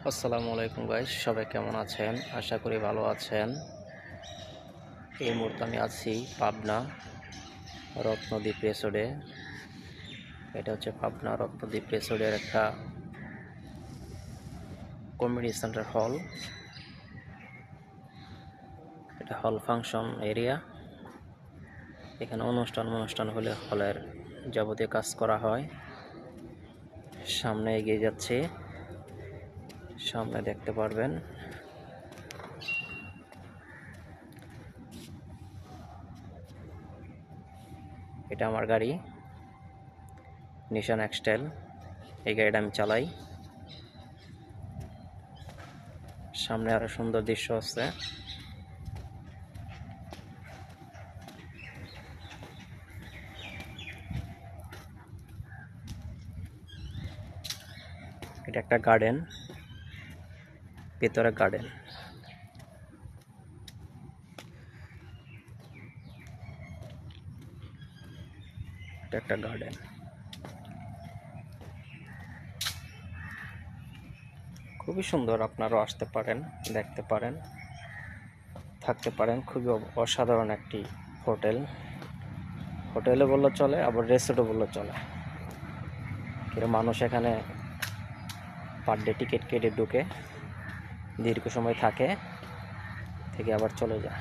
আসসালামু আলাইকুম গাইস, সবাই কেমন আছেন? আশা করি ভালো আছেন। এই মুহূর্তে আমি আছি পাবনা রত্নদ্বীপ রিসোর্টে। এটা হচ্ছে পাবনা রত্নদ্বীপ রিসোর্টের একটা কমিউনিটি সেন্টার হল। এটা হল ফাংশন এরিয়া। এখানে অনুষ্ঠান হলে হলের যাবতীয় কাজ করা হয়। সামনে এগিয়ে যাচ্ছে, সামনে দেখতে পারবেন এটা আমার গাড়ি নিশান এক্সটেল। এই গাড়িটা আমি চালাই। সামনে আরো সুন্দর দৃশ্য আছে। এটা একটা গার্ডেন, ভেতরে গার্ডেন। এটা একটা গার্ডেন, খুবই সুন্দর। আপনারাও আসতে পারেন, দেখতে পারেন, থাকতে পারেন। খুবই অসাধারণ একটি হোটেলে বললে চলে, আবার রেসর্টও বললে চলে। কিন্তু মানুষ এখানে পার ডে টিকিট কেটে ঢুকে দীর্ঘ সময় থেকে আবার চলে যায়।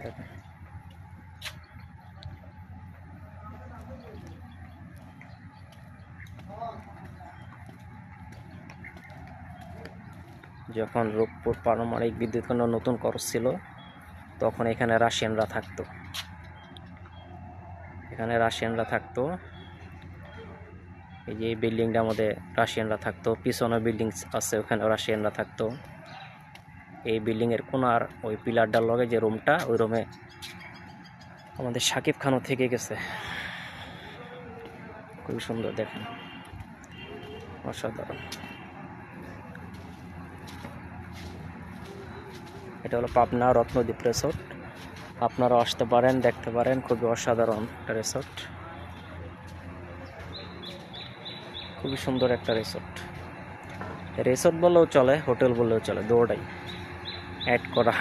দেখেন, যখন রূপপুর পারমাণবিক বিদ্যুৎ কেন্দ্র নতুন করছিল, তখন এখানে রাশিয়ানরা থাকতো। এই যে এই বিল্ডিংটার মধ্যে রাশিয়ানরা থাকতো, পিছনে বিল্ডিং আছে, ওখানে রাশিয়ানরা থাকতো। এই বিল্ডিংয়ের কোনার ওই পিলারটার লগে যে রুমটা, ওই রুমে আমাদের শাকিব খানও থেকে গেছে। খুবই সুন্দর, দেখেন, অসাধারণ। এটা হলো পাবনা রত্নদ্বীপ রিসোর্ট। আপনারাও আসতে পারেন, দেখতে পারেন। খুবই অসাধারণ একটা রিসোর্ট, খুবই সুন্দর একটা রিসোর্ট বললেও চলে, হোটেল বললেও চলে, দুটোটাই অ্যাড করা।